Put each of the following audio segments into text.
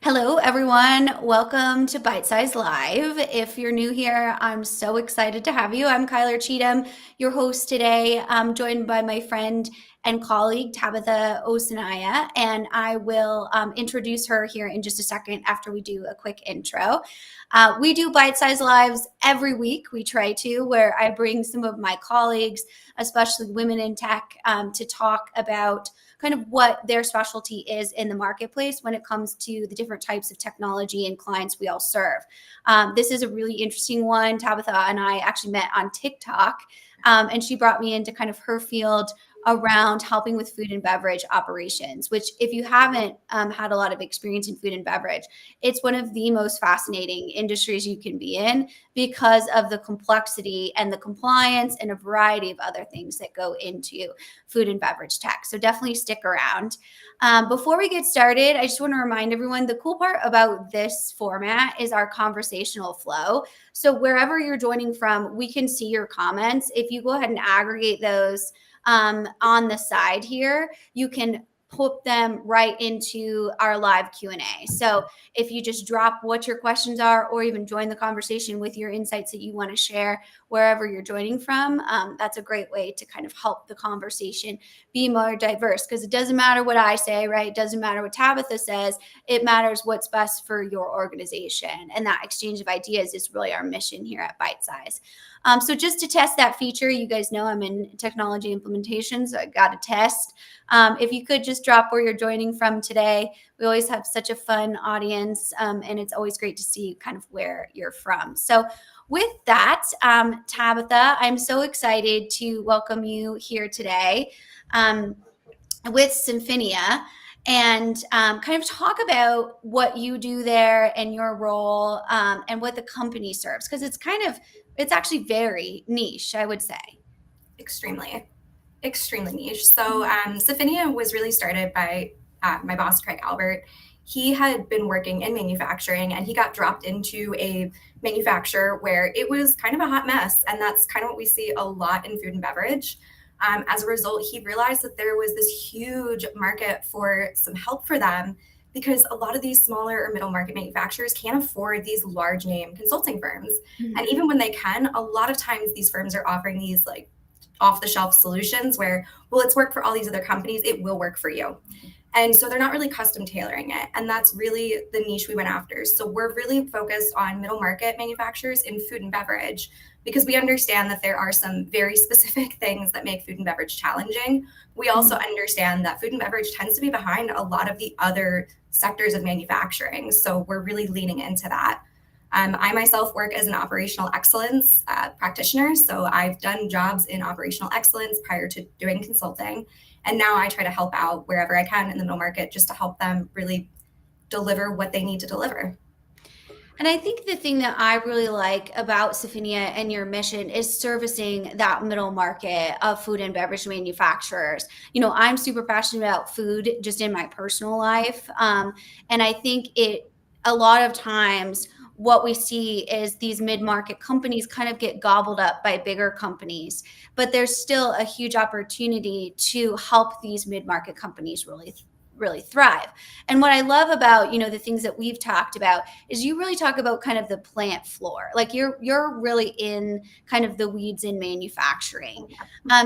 Hello, everyone. Welcome to ByteSized Live. If you're new here, I'm so excited to have you. I'm Kyler Cheatham, your host today. I'm joined by my friend and colleague, Tabitha Osnaya, and I will introduce her here in just a second after we do a quick intro. We do ByteSized Lives every week. We try to, where I bring some of my colleagues, especially women in tech, to talk about kind of what their specialty is in the marketplace when it comes to the different types of technology and clients we all serve. This is a really interesting one. Tabitha and I actually met on TikTok, and she brought me into kind of her field around helping with food and beverage operations, which if you haven't had a lot of experience in food and beverage, it's one of the most fascinating industries you can be in because of the complexity and the compliance and a variety of other things that go into food and beverage tech. So definitely stick around. Before we get started, I just want to remind everyone the cool part about this format is our conversational flow. So wherever you're joining from, we can see your comments. If you go ahead and aggregate those on the side here, you can put them right into our live Q&A. So if you just drop what your questions are or even join the conversation with your insights that you want to share wherever you're joining from, that's a great way to kind of help the conversation be more diverse, because it doesn't matter what I say, right? It doesn't matter what Tabitha says. It matters what's best for your organization. And that exchange of ideas is really our mission here at ByteSize. So just to test that feature, you guys know I'm in technology implementation, so I got to test. If you could just drop where you're joining from today. We always have such a fun audience, and it's always great to see kind of where you're from. So with that, Tabitha, I'm so excited to welcome you here today with Saphineia and kind of talk about what you do there and your role and what the company serves, because it's actually very niche, I would say. Extremely niche. So Saphineia was really started by my boss, Craig Albert. He had been working in manufacturing and he got dropped into a manufacturer where it was kind of a hot mess. And that's kind of what we see a lot in food and beverage. As a result, he realized that there was this huge market for some help for them because a lot of these smaller or middle market manufacturers can't afford these large name consulting firms. Mm-hmm. And even when they can, a lot of times these firms are offering these like off the shelf solutions where, well, it's worked for all these other companies, it will work for you. And so they're not really custom tailoring it. And that's really the niche we went after. So we're really focused on middle market manufacturers in food and beverage because we understand that there are some very specific things that make food and beverage challenging. We also understand that food and beverage tends to be behind a lot of the other sectors of manufacturing. So we're really leaning into that. I myself work as an operational excellence practitioner. So I've done jobs in operational excellence prior to doing consulting. And now I try to help out wherever I can in the middle market just to help them really deliver what they need to deliver. And I think the thing that I really like about Saphineia and your mission is servicing that middle market of food and beverage manufacturers. You know, I'm super passionate about food just in my personal life. And I think a lot of times, what we see is these mid-market companies kind of get gobbled up by bigger companies, but there's still a huge opportunity to help these mid-market companies really thrive. And what I love about, the things that we've talked about is you really talk about kind of the plant floor. Like you're really in kind of the weeds in manufacturing.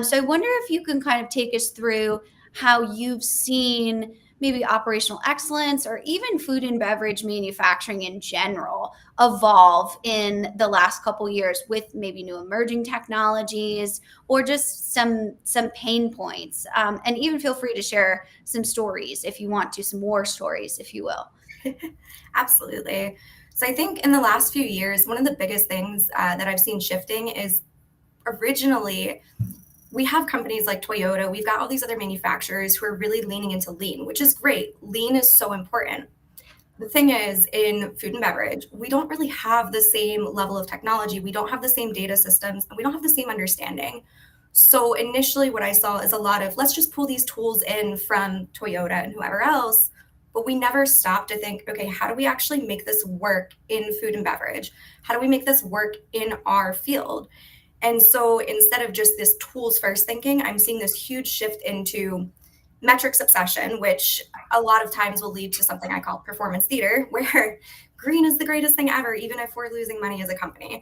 So I wonder if you can kind of take us through how you've seen maybe operational excellence or even food and beverage manufacturing in general evolve in the last couple years with maybe new emerging technologies or just some pain points. And even feel free to share some stories if you want to, some war stories, if you will. Absolutely. So I think in the last few years, one of the biggest things that I've seen shifting is originally we have companies like Toyota, we've got all these other manufacturers who are really leaning into lean, which is great. Lean is so important. The thing is, in food and beverage, we don't really have the same level of technology. We don't have the same data systems, and we don't have the same understanding. So initially what I saw is a lot of, let's just pull these tools in from Toyota and whoever else, but we never stopped to think, okay, how do we actually make this work in food and beverage? How do we make this work in our field? And so instead of just this tools first thinking, I'm seeing this huge shift into metrics obsession, which a lot of times will lead to something I call performance theater, where green is the greatest thing ever, even if we're losing money as a company.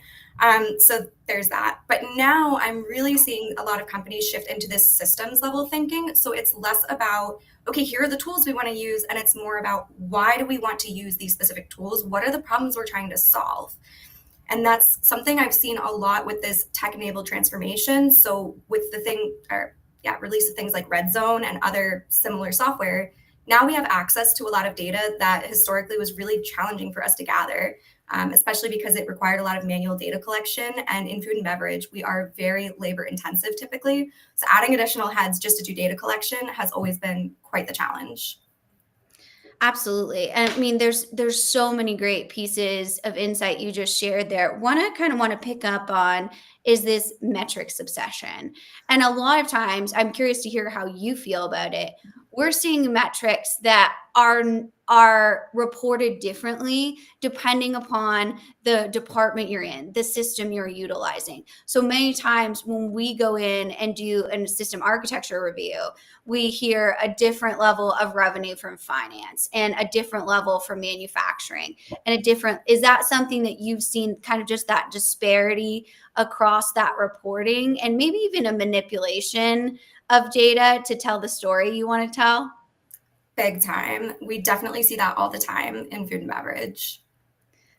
So there's that. But now I'm really seeing a lot of companies shift into this systems level thinking. So it's less about, okay, here are the tools we want to use, and it's more about why do we want to use these specific tools? What are the problems we're trying to solve? And that's something I've seen a lot with this tech-enabled transformation. So with the release of things like Red Zone and other similar software, now we have access to a lot of data that historically was really challenging for us to gather, especially because it required a lot of manual data collection. And in food and beverage, we are very labor intensive typically. So adding additional heads just to do data collection has always been quite the challenge. Absolutely. And I mean, there's so many great pieces of insight you just shared there. One I kind of want to pick up on is this metrics obsession. And a lot of times, I'm curious to hear how you feel about it. We're seeing metrics that are reported differently depending upon the department you're in, the system you're utilizing. So many times when we go in and do a system architecture review, we hear a different level of revenue from finance and a different level from manufacturing and a different, is that something that you've seen, kind of just that disparity across that reporting and maybe even a manipulation of data to tell the story you want to tell? Big time. We definitely see that all the time in food and beverage.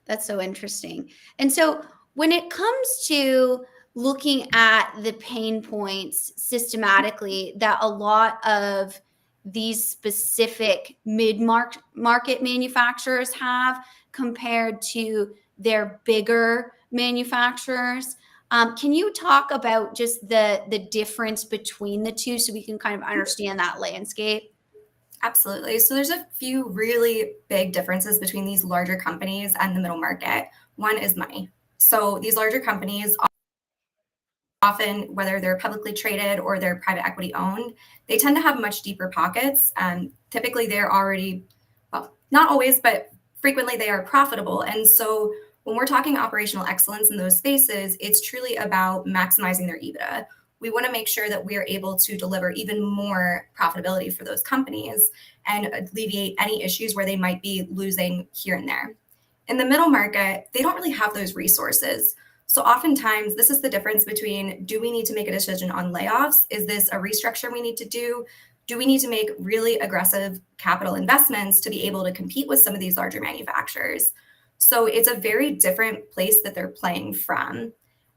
That's so interesting. And so when it comes to looking at the pain points systematically that a lot of these specific mid-market manufacturers have compared to their bigger manufacturers, can you talk about just the difference between the two so we can kind of understand that landscape? Absolutely. So there's a few really big differences between these larger companies and the middle market. One is money. So these larger companies, often whether they're publicly traded or they're private equity owned, they tend to have much deeper pockets. Typically, they're already, well, not always, but frequently they are profitable. And so when we're talking operational excellence in those spaces, it's truly about maximizing their EBITDA. We want to make sure that we are able to deliver even more profitability for those companies and alleviate any issues where they might be losing here and there. In the middle market, they don't really have those resources. So oftentimes, this is the difference between, do we need to make a decision on layoffs? Is this a restructure we need to do? Do we need to make really aggressive capital investments to be able to compete with some of these larger manufacturers? So it's a very different place that they're playing from.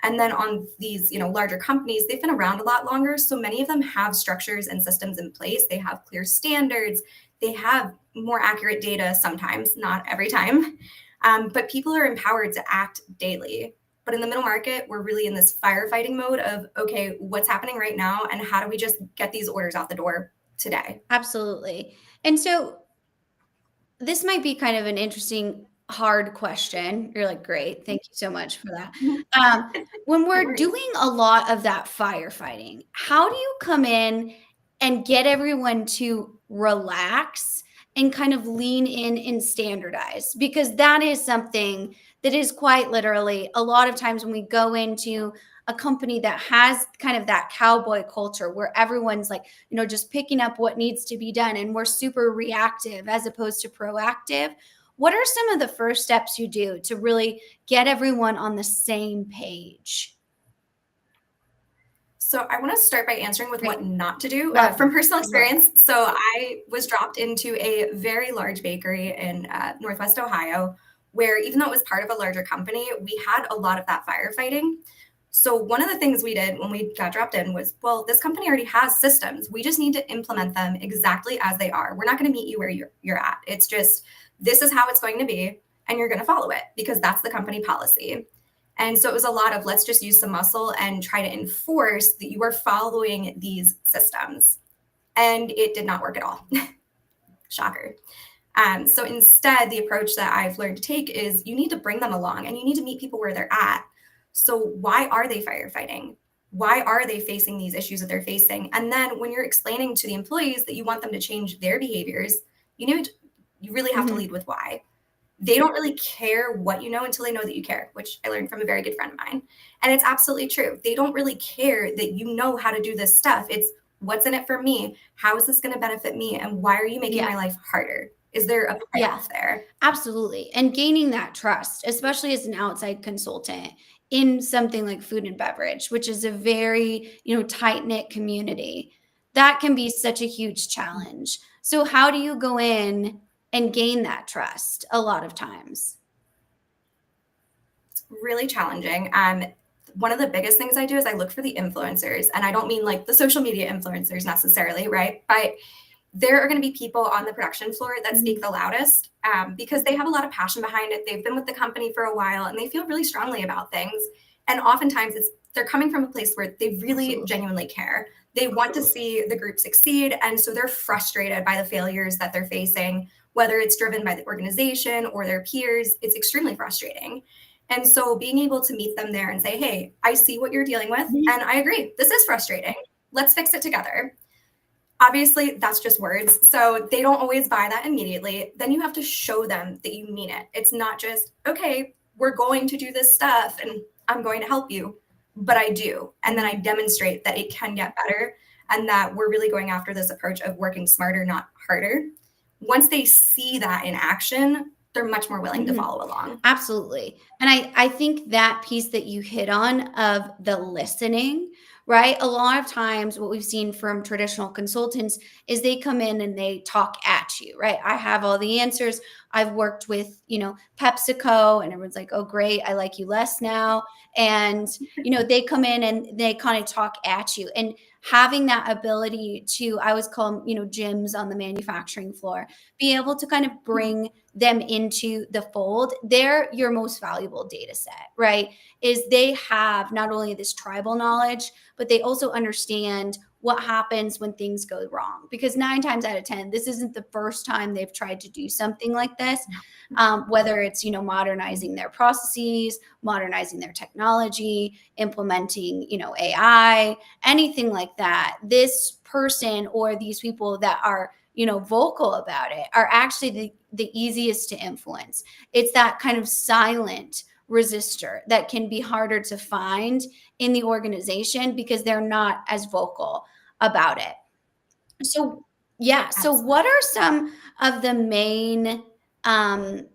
And then on these, larger companies, they've been around a lot longer. So many of them have structures and systems in place. They have clear standards. They have more accurate data sometimes, not every time. But people are empowered to act daily. But in the middle market, we're really in this firefighting mode of, okay, what's happening right now? And how do we just get these orders out the door today? Absolutely. And so this might be kind of an interesting, hard question. You're like, great. Thank you so much for that. When No we're worries. doing a lot of that firefighting, how do you come in and get everyone to relax and kind of lean in and standardize? Because that is something that is quite literally a lot of times when we go into a company that has kind of that cowboy culture where everyone's like, just picking up what needs to be done and we're super reactive as opposed to proactive. What are some of the first steps you do to really get everyone on the same page? So I want to start by answering with Great. what not to do Love from that. personal Love experience. So I was dropped into a very large bakery in Northwest Ohio, where even though it was part of a larger company, we had a lot of that firefighting. So one of the things we did when we got dropped in was, well, this company already has systems. We just need to implement them exactly as they are. We're not going to meet you where you're at. It's just, this is how it's going to be, and you're going to follow it because that's the company policy. And so it was a lot of, let's just use some muscle and try to enforce that you are following these systems. And it did not work at all. Shocker. So instead, the approach that I've learned to take is you need to bring them along and you need to meet people where they're at. So why are they firefighting? Why are they facing these issues that they're facing? And then when you're explaining to the employees that you want them to change their behaviors, you really have to Mhm. lead with why. They don't really care what you know until they know that you care, which I learned from a very good friend of mine. And it's absolutely true. They don't really care that you know how to do this stuff. It's what's in it for me? How is this going to benefit me? And why are you making my life harder? Is there a Yeah. payoff there? Absolutely. And gaining that trust, especially as an outside consultant in something like food and beverage, which is a very, tight-knit community, that can be such a huge challenge. So how do you go in and gain that trust a lot of times? Really challenging. One of the biggest things I do is I look for the influencers, and I don't mean like the social media influencers necessarily, right? But there are going to be people on the production floor that speak the loudest because they have a lot of passion behind it. They've been with the company for a while and they feel really strongly about things. And oftentimes they're coming from a place where they really Absolutely. genuinely care. They want to see the group succeed. And so they're frustrated by the failures that they're facing, whether it's driven by the organization or their peers. It's extremely frustrating. And so being able to meet them there and say, hey, I see what you're dealing with. And I agree, this is frustrating. Let's fix it together. Obviously, that's just words. So they don't always buy that immediately. Then you have to show them that you mean it. It's not just, okay, we're going to do this stuff and I'm going to help you, but I do. And then I demonstrate that it can get better and that we're really going after this approach of working smarter, not harder. Once they see that in action, they're much more willing to follow along. Absolutely. And I think that piece that you hit on of the listening, right? A lot of times what we've seen from traditional consultants is they come in and they talk at you, right? I have all the answers. I've worked with, PepsiCo, and everyone's like, "Oh, great. I like you less now." And, they come in and they kind of talk at you. And having that ability to, I always call them, gyms on the manufacturing floor, be able to kind of bring them into the fold. They're your most valuable data set, right? Is they have not only this tribal knowledge, but they also understand what happens when things go wrong. Because 9 times out of 10, this isn't the first time they've tried to do something like this. Whether it's modernizing their processes, modernizing their technology, implementing AI, anything like that. This person or these people that are vocal about it are actually the easiest to influence. It's that kind of silent resistor that can be harder to find in the organization because they're not as vocal about it. So, yeah. So, Absolutely. what are some of the main kind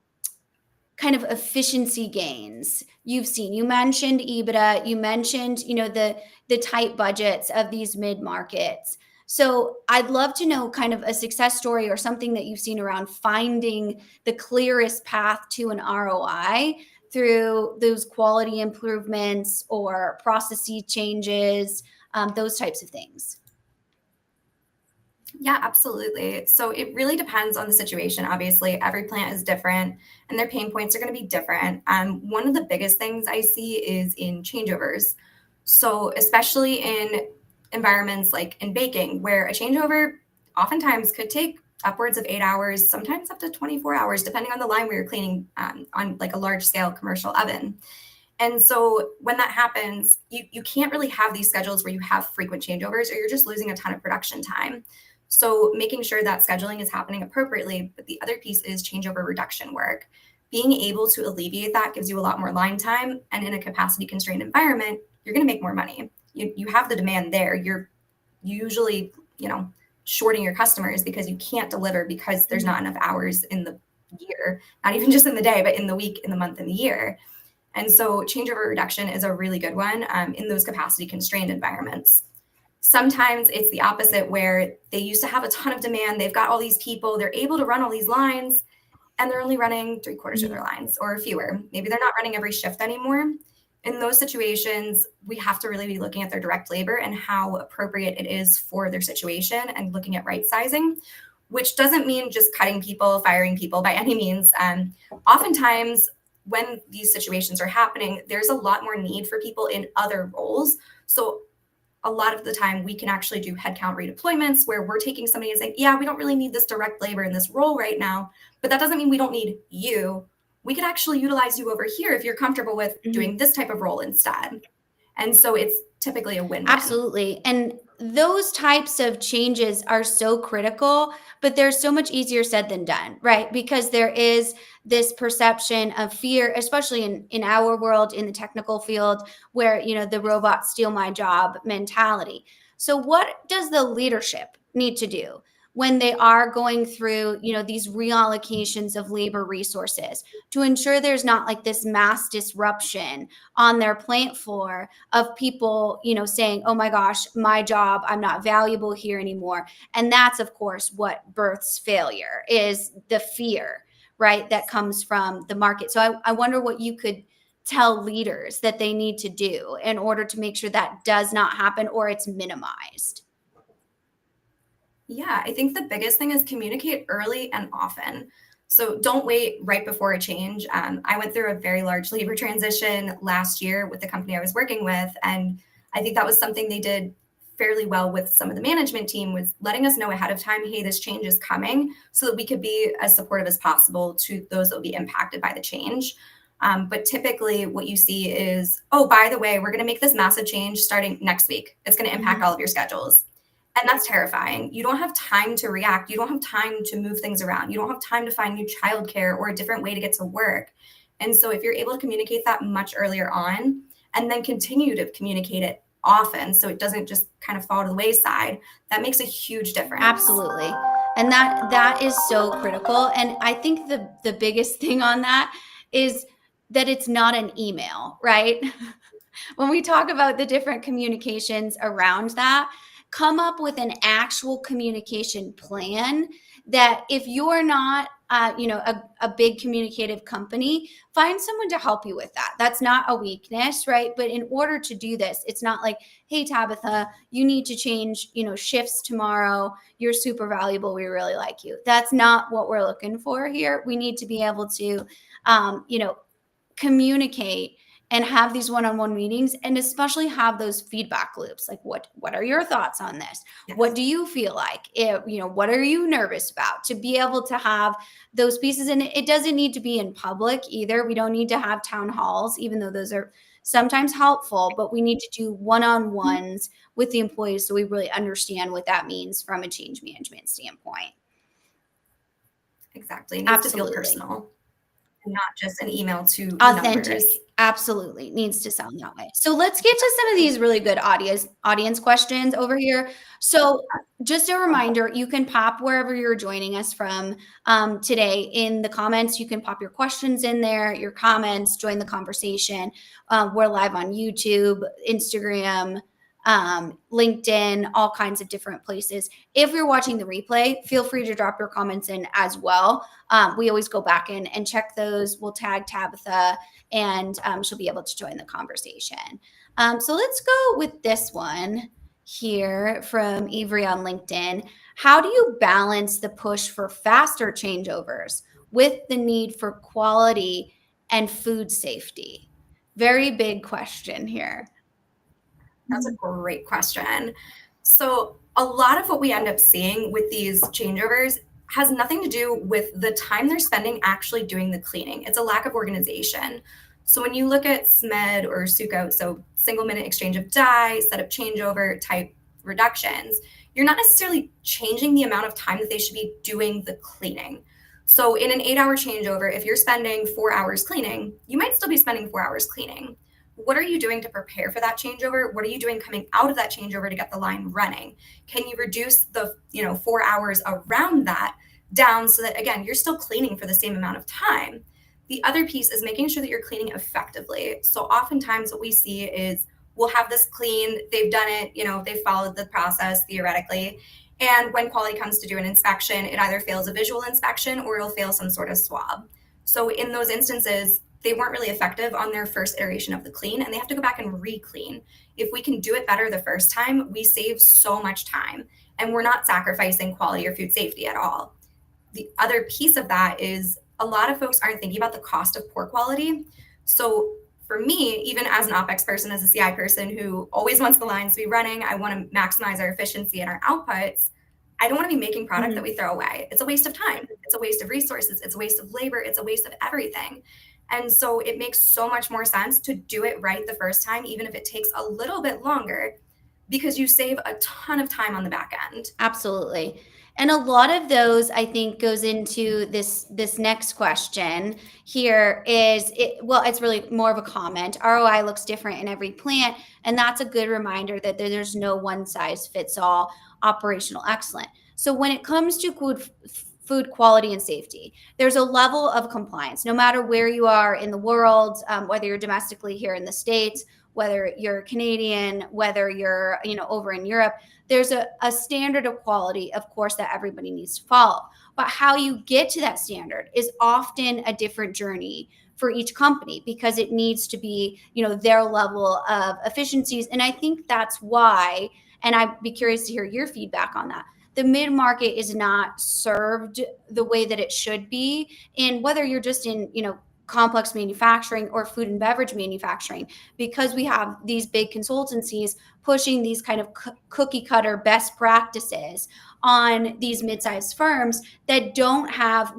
of efficiency gains you've seen? You mentioned EBITDA, you mentioned, the tight budgets of these mid markets. So I'd love to know kind of a success story or something that you've seen around finding the clearest path to an ROI through those quality improvements or processy changes, those types of things. Yeah, absolutely. So it really depends on the situation. Obviously, every plant is different and their pain points are going to be different. One of the biggest things I see is in changeovers. So, especially in environments like in baking, where a changeover oftentimes could take upwards of 8 hours, sometimes up to 24 hours, depending on the line where you're cleaning on like a large scale commercial oven. And so when that happens, you can't really have these schedules where you have frequent changeovers or you're just losing a ton of production time. So making sure that scheduling is happening appropriately. But the other piece is changeover reduction work. Being able to alleviate that gives you a lot more line time. And in a capacity constrained environment, you're going to make more money. You have the demand there. You're usually, shorting your customers because you can't deliver because there's not enough hours in the year, not even just in the day, but in the week, in the month, in the year. And so changeover reduction is a really good one in those capacity constrained environments. Sometimes it's the opposite where they used to have a ton of demand. They've got all these people, they're able to run all these lines, and they're only running 3/4 of their lines or fewer. Maybe they're not running every shift anymore. In those situations, we have to really be looking at their direct labor and how appropriate it is for their situation and looking at right sizing, which doesn't mean just cutting people, firing people by any means. Oftentimes, when these situations are happening, there's a lot more need for people in other roles. So a lot of the time we can actually do headcount redeployments where we're taking somebody and saying, yeah, we don't really need this direct labor in this role right now, but that doesn't mean we don't need you. We could actually utilize you over here if you're comfortable with doing this type of role instead. And so it's typically a win-win. Absolutely. And those types of changes are so critical, but they're so much easier said than done, right? Because there is this perception of fear, especially in our world, in the technical field, where, the robots steal my job mentality. So what does the leadership need to do when they are going through, these reallocations of labor resources to ensure there's not like this mass disruption on their plant floor of people, saying, oh my gosh, my job, I'm not valuable here anymore. And that's, of course, what births failure, is the fear, right, that comes from the market. So I wonder what you could tell leaders that they need to do in order to make sure that does not happen or it's minimized. Yeah, I think the biggest thing is communicate early and often. So don't wait right before a change. I went through a very large labor transition last year with the company I was working with, and I think that was something they did fairly well with some of the management team, was letting us know ahead of time, hey, this change is coming, so that we could be as supportive as possible to those that will be impacted by the change. But typically, what you see is, oh, by the way, we're going to make this massive change starting next week. It's going to impact all of your schedules. And that's terrifying. You don't have time to react. You don't have time to move things around. You don't have time to find new childcare or a different way to get to work. And so if you're able to communicate that much earlier on and then continue to communicate it often so it doesn't just kind of fall to the wayside, that makes a huge difference. Absolutely. And that is so critical. And I think the biggest thing on that is that it's not an email, right? When we talk about the different communications around that, come up with an actual communication plan that if you're not a big communicative company, find someone to help you with that. That's not a weakness, right? But in order to do this, it's not like, hey, Tabitha, you need to change, shifts tomorrow. You're super valuable. We really like you. That's not what we're looking for here. We need to be able to, communicate and have these one-on-one meetings, and especially have those feedback loops. Like, what are your thoughts on this? Yes. What do you feel like? What are you nervous about? To be able to have those pieces, and it doesn't need to be in public either. We don't need to have town halls, even though those are sometimes helpful, but we need to do one-on-ones with the employees so we really understand what that means from a change management standpoint. Exactly. It needs to feel personal, not just an email to authentic. Numbers. Absolutely needs to sound that way. So let's get to some of these really good audience questions over here. So just a reminder, you can pop wherever you're joining us from today in the comments. You can pop your questions in there, your comments, join the conversation. We're live on YouTube, Instagram, LinkedIn, all kinds of different places. If you're watching the replay, feel free to drop your comments in as well. We always go back in and check those. We'll tag Tabitha, and she'll be able to join the conversation. So let's go with this one here from Avery on LinkedIn. How do you balance the push for faster changeovers with the need for quality and food safety? Very big question here. That's a great question. So a lot of what we end up seeing with these changeovers has nothing to do with the time they're spending actually doing the cleaning. It's a lack of organization. So when you look at SMED or SUCO, so single minute exchange of die, setup changeover type reductions, you're not necessarily changing the amount of time that they should be doing the cleaning. So in an 8-hour changeover, if you're spending 4 hours cleaning, you might still be spending 4 hours cleaning. What are you doing to prepare for that changeover? What are you doing coming out of that changeover to get the line running? Can you reduce the 4 hours around that down so that, again, you're still cleaning for the same amount of time? The other piece is making sure that you're cleaning effectively. So oftentimes what we see is we'll have this clean, they've done it, they've followed the process theoretically. And when quality comes to do an inspection, it either fails a visual inspection or it'll fail some sort of swab. So in those instances, they weren't really effective on their first iteration of the clean, and they have to go back and re-clean. If we can do it better the first time, we save so much time, and we're not sacrificing quality or food safety at all. The other piece of that is a lot of folks aren't thinking about the cost of poor quality. So for me, even as an OpEx person, as a CI person who always wants the lines to be running, I want to maximize our efficiency and our outputs. I don't want to be making product that we throw away. It's a waste of time. It's a waste of resources. It's a waste of labor. It's a waste of everything. And so it makes so much more sense to do it right the first time, even if it takes a little bit longer, because you save a ton of time on the back end. Absolutely. And a lot of those, I think, goes into this next question here is it's really more of a comment. ROI looks different in every plant, and that's a good reminder that there's no one size fits all operational excellence. So when it comes to food quality and safety, there's a level of compliance no matter where you are in the world, whether you're domestically here in the States, whether you're Canadian, whether you're over in Europe. There's a standard of quality, of course, that everybody needs to follow. But how you get to that standard is often a different journey for each company because it needs to be, their level of efficiencies. And I think that's why, and I'd be curious to hear your feedback on that. The mid-market is not served the way that it should be. And whether you're just in, complex manufacturing or food and beverage manufacturing, because we have these big consultancies pushing these kind of cookie cutter best practices on these mid-sized firms that don't have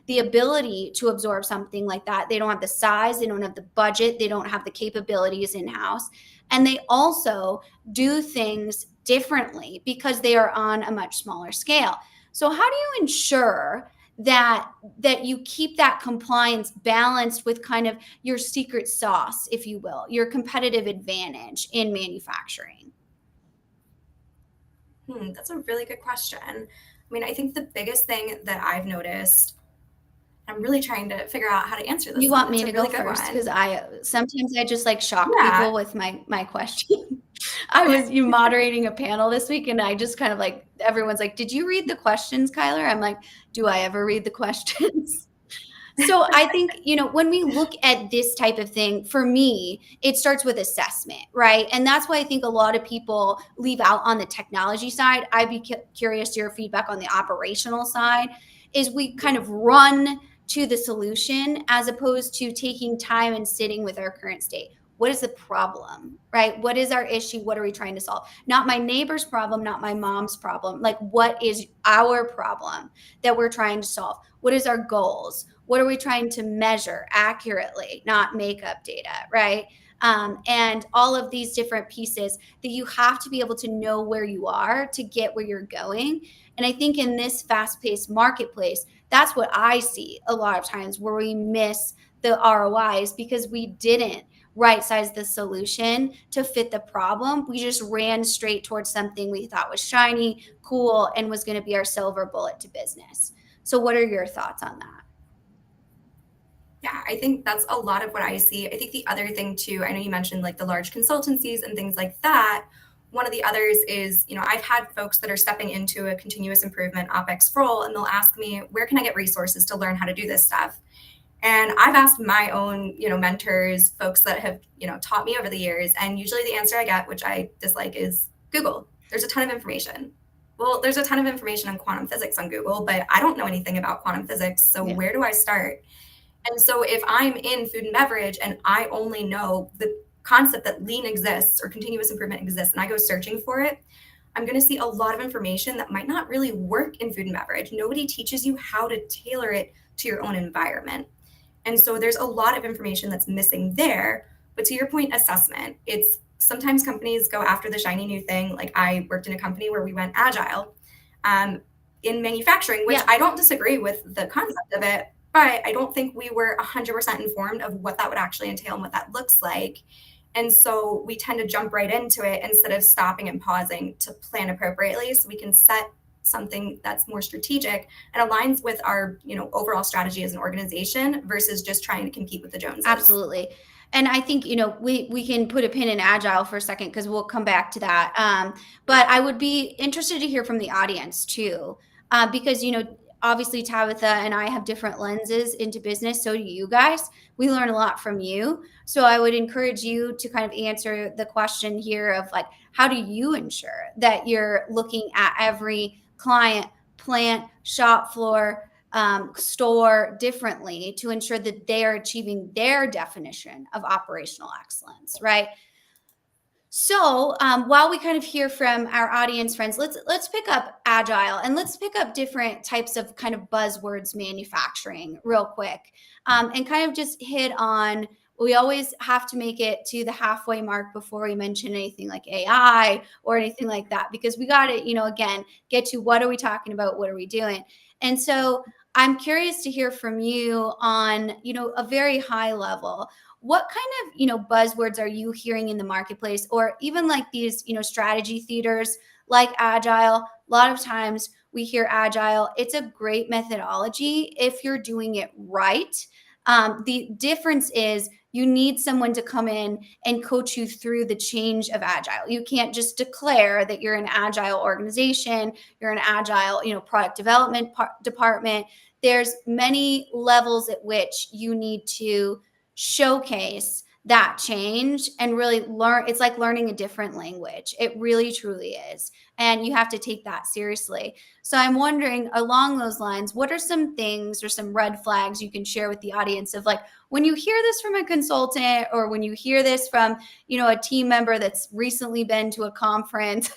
the ability to absorb something like that. They don't have the size, they don't have the budget, they don't have the capabilities in-house, and they also do things differently because they are on a much smaller scale. So how do you ensure that you keep that compliance balanced with kind of your secret sauce, if you will, your competitive advantage in manufacturing? That's a really good question. I mean, I think the biggest thing that I've noticed, I'm really trying to figure out how to answer this You one. want me It's to a go really good first? one. Because I sometimes I just like shock Yeah. people with my question. I was you moderating a panel this week, and I just kind of like everyone's like, "Did you read the questions, Kyler?" I'm like, "Do I ever read the questions?" So I think, when we look at this type of thing, for me, it starts with assessment, right? And that's why I think a lot of people leave out on the technology side. I'd be curious to your feedback on the operational side, is we kind of run to the solution as opposed to taking time and sitting with our current state. What is the problem, right? What is our issue? What are we trying to solve? Not my neighbor's problem, not my mom's problem. Like, what is our problem that we're trying to solve? What is our goals? What are we trying to measure accurately, not makeup data, right? And all of these different pieces that you have to be able to know where you are to get where you're going. And I think in this fast-paced marketplace, that's what I see a lot of times where we miss the ROIs because we didn't right size the solution to fit the problem. We just ran straight towards something we thought was shiny, cool, and was going to be our silver bullet to business. So what are your thoughts on that? Yeah, I think that's a lot of what I see. I think the other thing too, I know you mentioned like the large consultancies and things like that. One of the others is, I've had folks that are stepping into a continuous improvement OpEx role and they'll ask me, where can I get resources to learn how to do this stuff? And I've asked my own, mentors, folks that have, taught me over the years. And usually the answer I get, which I dislike, is Google. There's a ton of information. Well, there's a ton of information on quantum physics on Google, but I don't know anything about quantum physics. So Yeah. where do I start? And so if I'm in food and beverage and I only know the concept that lean exists or continuous improvement exists and I go searching for it, I'm going to see a lot of information that might not really work in food and beverage. Nobody teaches you how to tailor it to your own environment. And so there's a lot of information that's missing there. But to your point, assessment, it's sometimes companies go after the shiny new thing. Like I worked in a company where we went agile in manufacturing, which Yeah. I don't disagree with the concept of it, but I don't think we were 100% informed of what that would actually entail and what that looks like. And so we tend to jump right into it instead of stopping and pausing to plan appropriately so we can set something that's more strategic and aligns with our, overall strategy as an organization versus just trying to compete with the Joneses. Absolutely. And I think, we can put a pin in agile for a second because we'll come back to that. But I would be interested to hear from the audience too, because, obviously Tabitha and I have different lenses into business. So do you guys. We learn a lot from you. So I would encourage you to kind of answer the question here of like, how do you ensure that you're looking at every client, plant, shop floor, store differently to ensure that they are achieving their definition of operational excellence, right? So while we kind of hear from our audience friends, let's pick up agile and let's pick up different types of kind of buzzwords manufacturing real quick, and kind of just hit on we always have to make it to the halfway mark before we mention anything like AI or anything like that, because we got to, again, get to what are we talking about? What are we doing? And so I'm curious to hear from you on, a very high level. What kind of, buzzwords are you hearing in the marketplace, or even like these, strategy theaters like Agile? A lot of times we hear Agile. It's a great methodology if you're doing it right. The difference is you need someone to come in and coach you through the change of Agile. You can't just declare that you're an Agile organization, you're an Agile, product development department. There's many levels at which you need to showcase that change and really learn. It's like learning a different language. It really, truly is. And you have to take that seriously. So I'm wondering, along those lines, what are some things or some red flags you can share with the audience of, like, when you hear this from a consultant, or when you hear this from, a team member that's recently been to a conference,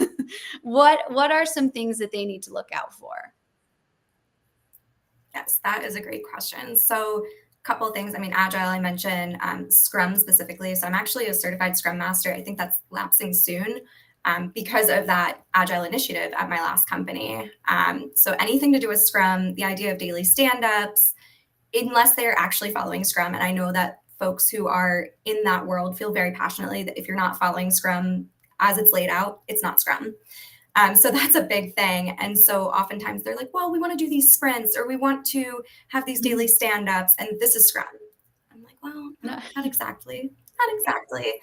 what are some things that they need to look out for? Yes, that is a great question. So, a couple of things. I mean, Agile, I mentioned Scrum specifically. So, I'm actually a certified Scrum Master. I think that's lapsing soon because of that Agile initiative at my last company. So, anything to do with Scrum, the idea of daily stand ups, unless they're actually following Scrum. And I know that folks who are in that world feel very passionately that if you're not following Scrum as it's laid out, it's not Scrum. So that's a big thing. And so oftentimes they're like, well, we want to do these sprints, or we want to have these daily stand-ups, and this is Scrum. I'm like, well, No. not exactly. Not exactly.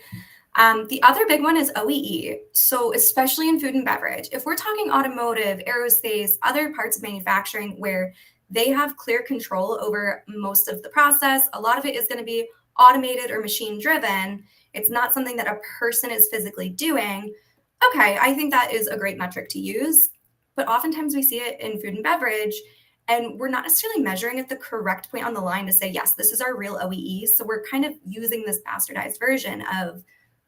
The other big one is OEE. So especially in food and beverage, if we're talking automotive, aerospace, other parts of manufacturing where they have clear control over most of the process, a lot of it is going to be automated or machine driven. It's not something that a person is physically doing. Okay, I think that is a great metric to use, but oftentimes we see it in food and beverage, and we're not necessarily measuring at the correct point on the line to say, yes, this is our real OEE. So we're kind of using this bastardized version of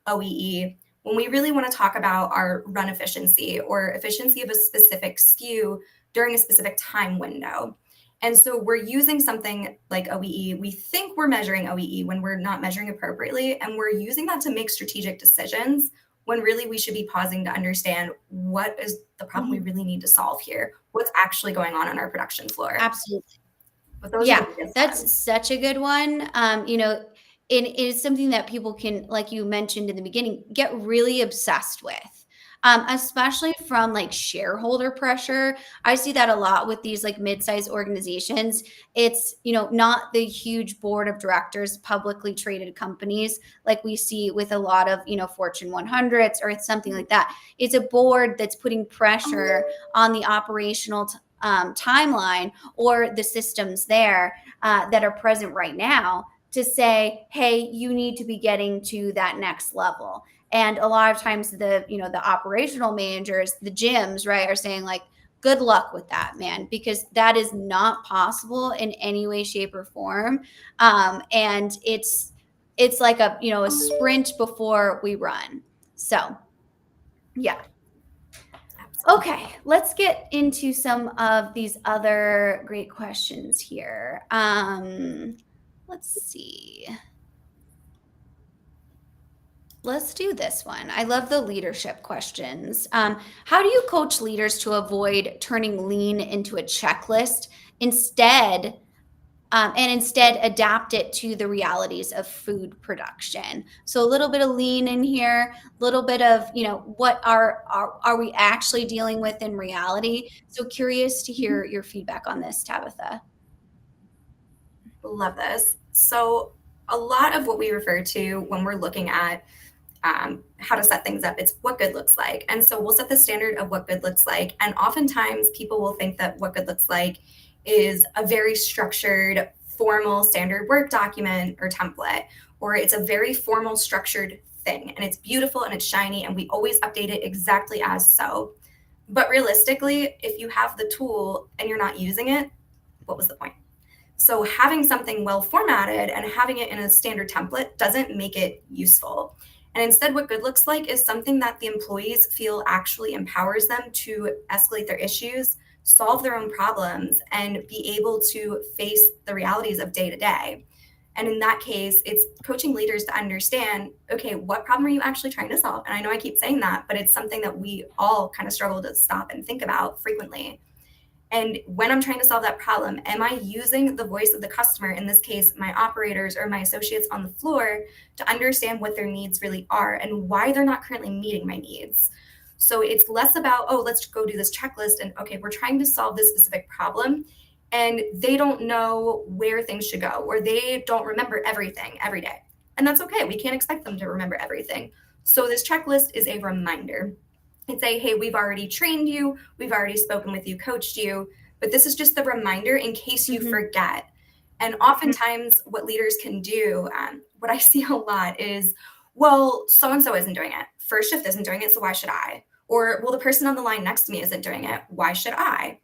OEE when we really want to talk about our run efficiency or efficiency of a specific SKU during a specific time window. And so we're using something like OEE. We think we're measuring OEE when we're not measuring appropriately, and we're using that to make strategic decisions when really we should be pausing to understand what is the problem we really need to solve here, what's actually going on our production floor. Absolutely. But those are Yeah, the biggest that's ones. such a good one. It is something that people can, like you mentioned in the beginning, get really obsessed with. Especially from like shareholder pressure. I see that a lot with these like mid-sized organizations. It's, not the huge board of directors, publicly traded companies like we see with a lot of, Fortune 100s or it's something like that. It's a board that's putting pressure on the operational timeline or the systems there that are present right now to say, hey, you need to be getting to that next level. And a lot of times the operational managers, the gyms, right, are saying like, good luck with that, man, because that is not possible in any way, shape, or form. And it's like a sprint before we run. So yeah. Absolutely. Okay, let's get into some of these other great questions here. Let's see. Let's do this one. I love the leadership questions. How do you coach leaders to avoid turning lean into a checklist instead, and instead adapt it to the realities of food production? So a little bit of lean in here, a little bit of, what are we actually dealing with in reality? So curious to hear your feedback on this, Tabitha. Love this. So a lot of what we refer to when we're looking at how to set things up, it's what good looks like. And so we'll set the standard of what good looks like. And oftentimes people will think that what good looks like is a very structured, formal standard work document or template, or it's a very formal, structured thing. And it's beautiful and it's shiny, and we always update it exactly as so. But realistically, if you have the tool and you're not using it, what was the point? So having something well formatted and having it in a standard template doesn't make it useful. And instead, what good looks like is something that the employees feel actually empowers them to escalate their issues, solve their own problems, and be able to face the realities of day to day. And in that case, it's coaching leaders to understand, okay, what problem are you actually trying to solve? And I know I keep saying that, but it's something that we all kind of struggle to stop and think about frequently. And when I'm trying to solve that problem, am I using the voice of the customer, in this case, my operators or my associates on the floor, to understand what their needs really are and why they're not currently meeting my needs? So it's less about, oh, let's go do this checklist and, okay, we're trying to solve this specific problem. And they don't know where things should go, or they don't remember everything every day. And that's okay. We can't expect them to remember everything. So this checklist is a reminder and say, hey, we've already trained you, we've already spoken with you, coached you, but this is just the reminder in case you forget. And oftentimes, what leaders can do, what I see a lot is, well, so and so isn't doing it. First shift isn't doing it, so why should I? Or, well, the person on the line next to me isn't doing it. Why should I?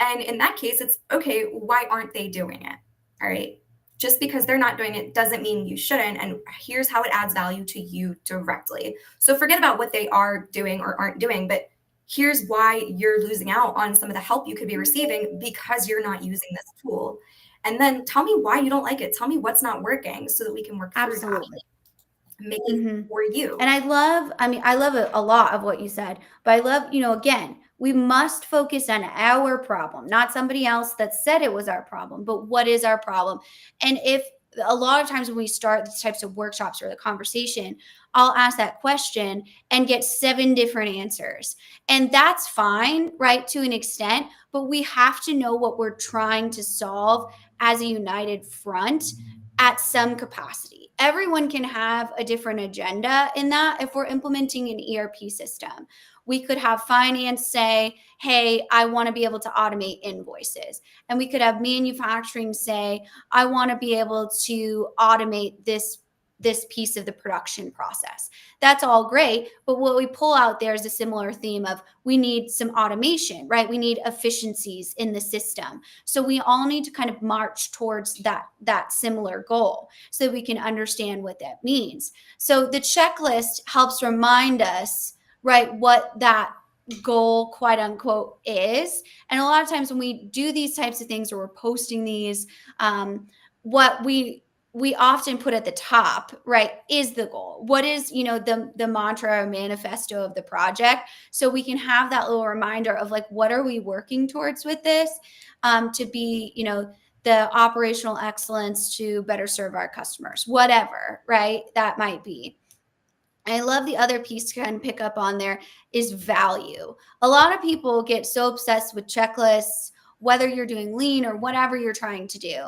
And in that case, it's okay, why aren't they doing it? All right. Just because they're not doing it doesn't mean you shouldn't. And here's how it adds value to you directly. So forget about what they are doing or aren't doing, but here's why you're losing out on some of the help you could be receiving because you're not using this tool. And then tell me why you don't like it. Tell me what's not working so that we can work through that. Absolutely. Make it for you. And I love a lot of what you said, but I love, again, we must focus on our problem, not somebody else that said it was our problem, but what is our problem? And if a lot of times when we start these types of workshops or the conversation, I'll ask that question and get 7 different answers. And that's fine, right, to an extent, but we have to know what we're trying to solve as a united front at some capacity. Everyone can have a different agenda in that. If we're implementing an ERP system, we could have finance say, hey, I want to be able to automate invoices. And we could have manufacturing say, I want to be able to automate this piece of the production process. That's all great. But what we pull out there is a similar theme of we need some automation, right? We need efficiencies in the system. So we all need to kind of march towards that similar goal so that we can understand what that means. So the checklist helps remind us, right, what that goal, quote unquote, is. And a lot of times when we do these types of things or we're posting these, what we often put at the top, right, is the goal. What is, the mantra or manifesto of the project? So we can have that little reminder of like, what are we working towards with this, to be, the operational excellence to better serve our customers, whatever, right, that might be. I love the other piece to kind of pick up on there is value. A lot of people get so obsessed with checklists, whether you're doing lean or whatever you're trying to do,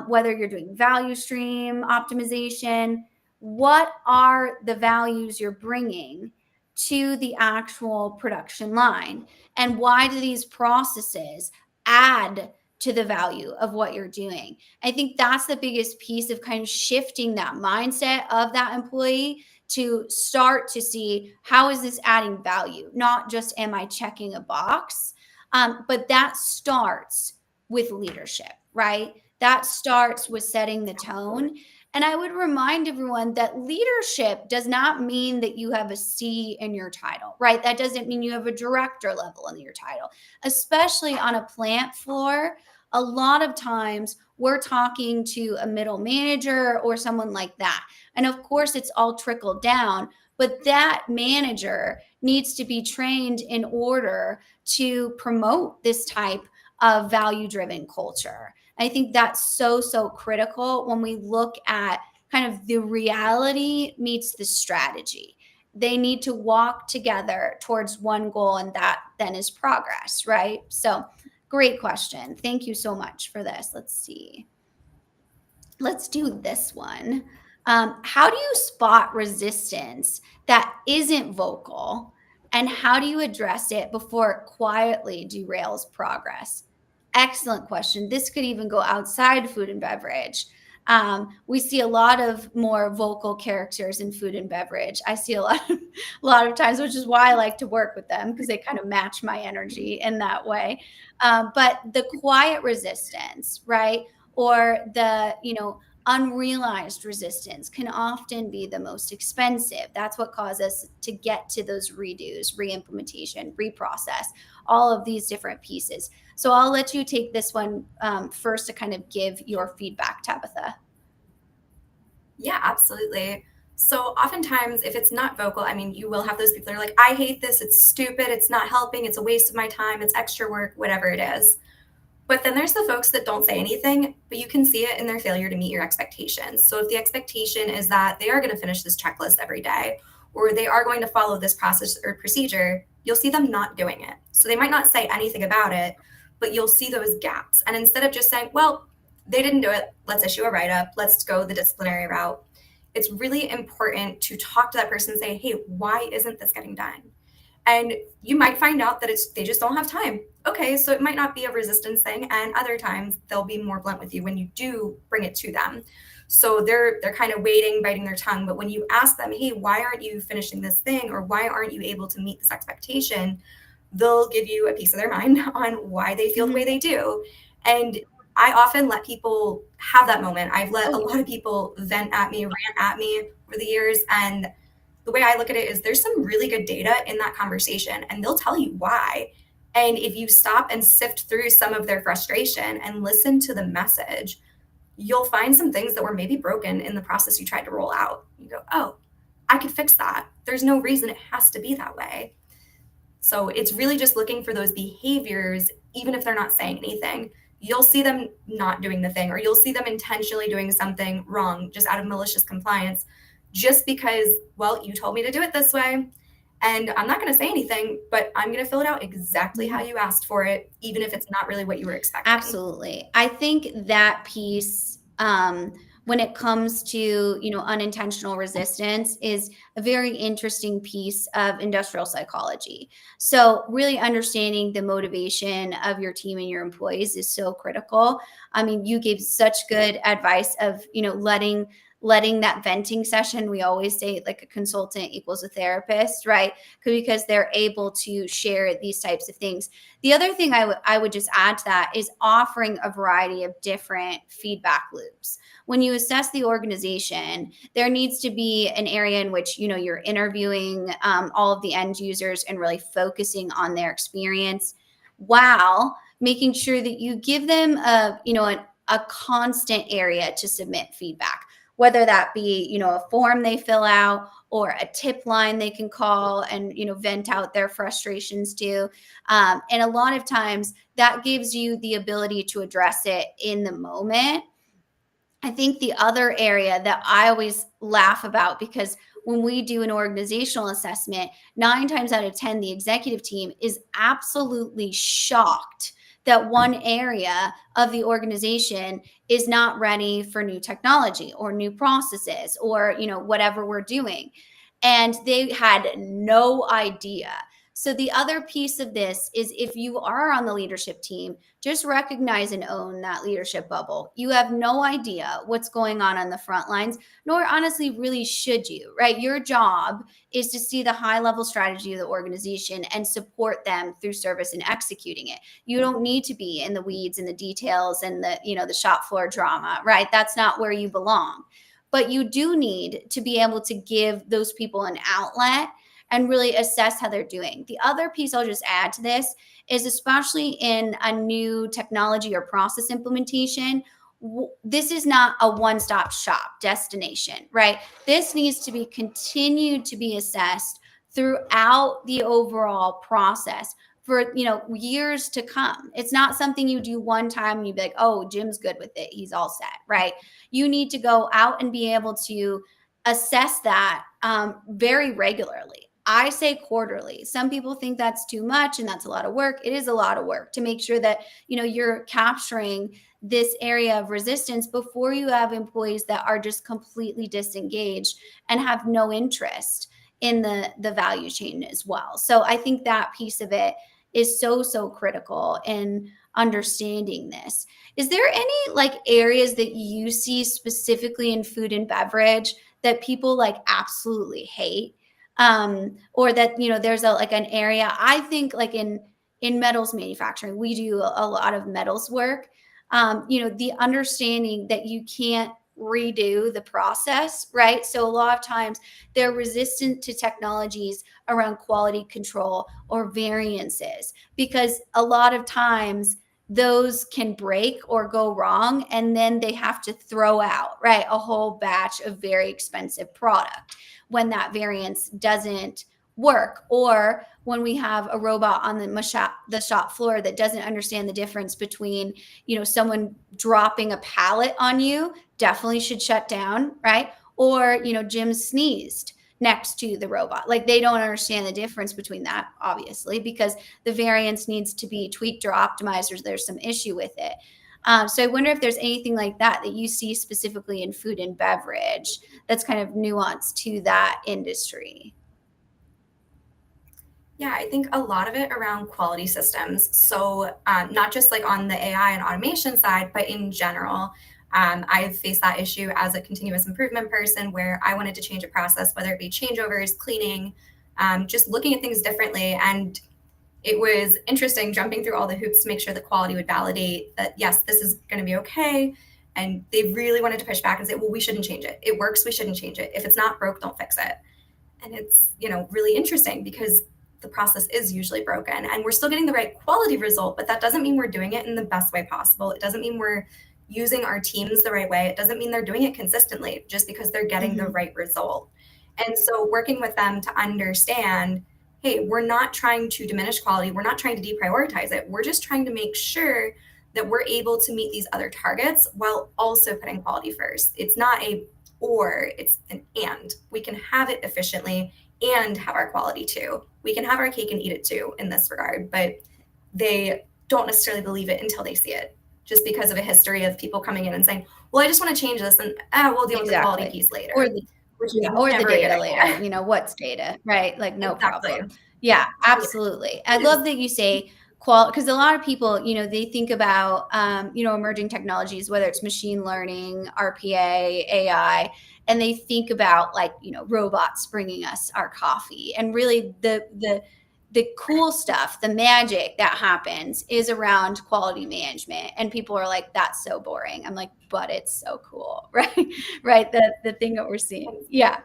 whether you're doing value stream optimization. What are the values you're bringing to the actual production line? And why do these processes add to the value of what you're doing? I think that's the biggest piece of kind of shifting that mindset of that employee to start to see how is this adding value, not just am I checking a box. But that starts with leadership, right? That starts with setting the tone. And I would remind everyone that leadership does not mean that you have a C in your title, right? That doesn't mean you have a director level in your title, especially on a plant floor. A lot of times we're talking to a middle manager or someone like that. And of course, it's all trickled down, but that manager needs to be trained in order to promote this type of value driven culture. I think that's so, so critical when we look at kind of the reality meets the strategy. They need to walk together towards one goal, and that then is progress, right? So, great question. Thank you so much for this. Let's see. Let's do this one. How do you spot resistance that isn't vocal, and how do you address it before it quietly derails progress? Excellent question. This could even go outside food and beverage. We see a lot of more vocal characters in food and beverage. I see a lot of times, which is why I like to work with them because they kind of match my energy in that way. But the quiet resistance, right? Or the, unrealized resistance can often be the most expensive. That's what causes us to get to those redos, re-implementation, reprocess, all of these different pieces. So I'll let you take this one first to kind of give your feedback, Tabitha. Yeah, absolutely. So oftentimes, if it's not vocal, I mean, you will have those people that are like, I hate this, it's stupid, it's not helping, it's a waste of my time, it's extra work, whatever it is. But then there's the folks that don't say anything, but you can see it in their failure to meet your expectations. So if the expectation is that they are going to finish this checklist every day, or they are going to follow this process or procedure, you'll see them not doing it. So they might not say anything about it, but you'll see those gaps. And instead of just saying, well, they didn't do it, let's issue a write up, let's go the disciplinary route, it's really important to talk to that person and say, hey, why isn't this getting done? And you might find out that they just don't have time. Okay, so it might not be a resistance thing, and other times they'll be more blunt with you when you do bring it to them. So they're kind of waiting, biting their tongue. But when you ask them, hey, why aren't you finishing this thing, or why aren't you able to meet this expectation, they'll give you a piece of their mind on why they feel the way they do. And I often let people have that moment. I've let a lot of people vent at me, rant at me over the years, and the way I look at it is there's some really good data in that conversation, and they'll tell you why. And if you stop and sift through some of their frustration and listen to the message, you'll find some things that were maybe broken in the process you tried to roll out. You go, oh, I could fix that. There's no reason it has to be that way. So it's really just looking for those behaviors, even if they're not saying anything. You'll see them not doing the thing, or you'll see them intentionally doing something wrong just out of malicious compliance, just because, well, you told me to do it this way. And I'm not going to say anything, but I'm going to fill it out exactly how you asked for it, even if it's not really what you were expecting. Absolutely. I think that piece, when it comes to, unintentional resistance, is a very interesting piece of industrial psychology. So really understanding the motivation of your team and your employees is so critical. I mean, you gave such good advice of, letting that venting session. We always say like a consultant equals a therapist, right? Because they're able to share these types of things. The other thing I would just add to that is offering a variety of different feedback loops. When you assess the organization, there needs to be an area in which you're interviewing all of the end users and really focusing on their experience, while making sure that you give them a constant area to submit feedback, whether that be a form they fill out or a tip line they can call and vent out their frustrations to. And a lot of times that gives you the ability to address it in the moment. I think the other area that I always laugh about, because when we do an organizational assessment, 9 times out of 10, the executive team is absolutely shocked that one area of the organization is not ready for new technology or new processes or, whatever we're doing. And they had no idea. So the other piece of this is, if you are on the leadership team, just recognize and own that leadership bubble. You have no idea what's going on the front lines, nor honestly really should you, right? Your job is to see the high level strategy of the organization and support them through service and executing it. You don't need to be in the weeds and the details and the shop floor drama, right? That's not where you belong. But you do need to be able to give those people an outlet and really assess how they're doing. The other piece I'll just add to this is, especially in a new technology or process implementation, this is not a one-stop shop destination, right? This needs to be continued to be assessed throughout the overall process for years to come. It's not something you do one time and you be like, oh, Jim's good with it, he's all set, right? You need to go out and be able to assess that very regularly. I say quarterly. Some people think that's too much and that's a lot of work. It is a lot of work to make sure that you're capturing this area of resistance before you have employees that are just completely disengaged and have no interest in the value chain as well. So I think that piece of it is so critical in understanding this. Is there any like areas that you see specifically in food and beverage that people like absolutely hate? Or that there's an area, I think, like in metals manufacturing, we do a lot of metals work. The understanding that you can't redo the process, right? So a lot of times they're resistant to technologies around quality control or variances, because a lot of times those can break or go wrong, and then they have to throw out, right, a whole batch of very expensive product when that variance doesn't work, or when we have a robot on the shop floor that doesn't understand the difference between, someone dropping a pallet on you, definitely should shut down, right? Or, Jim sneezed next to the robot. Like, they don't understand the difference between that, obviously, because the variance needs to be tweaked or optimized, or there's some issue with it. So I wonder if there's anything like that you see specifically in food and beverage that's kind of nuanced to that industry. Yeah, I think a lot of it around quality systems. So, not just like on the AI and automation side, but in general, I've faced that issue as a continuous improvement person where I wanted to change a process, whether it be changeovers, cleaning, just looking at things differently. And it was interesting jumping through all the hoops to make sure that quality would validate that, yes, this is going to be okay. And they really wanted to push back and say, well, we shouldn't change it. It works. We shouldn't change it. If it's not broke, don't fix it. And it's, really interesting because the process is usually broken and we're still getting the right quality result, but that doesn't mean we're doing it in the best way possible. It doesn't mean we're using our teams the right way. It doesn't mean they're doing it consistently just because they're getting the right result. And so working with them to understand, hey, we're not trying to diminish quality. We're not trying to deprioritize it. We're just trying to make sure that we're able to meet these other targets while also putting quality first. It's not a or, it's an and. We can have it efficiently and have our quality too. We can have our cake and eat it too in this regard, but they don't necessarily believe it until they see it, just because of a history of people coming in and saying, well, I just want to change this, and we'll deal with the quality piece later. Or the data later. What's data, right? Like, no problem. Yeah, absolutely. I love that you say because a lot of people, they think about, emerging technologies, whether it's machine learning, RPA, AI, and they think about like, robots bringing us our coffee. And really the cool stuff, the magic that happens is around quality management. And people are like, that's so boring. I'm like, but it's so cool, right? Right. The thing that we're seeing. Yeah,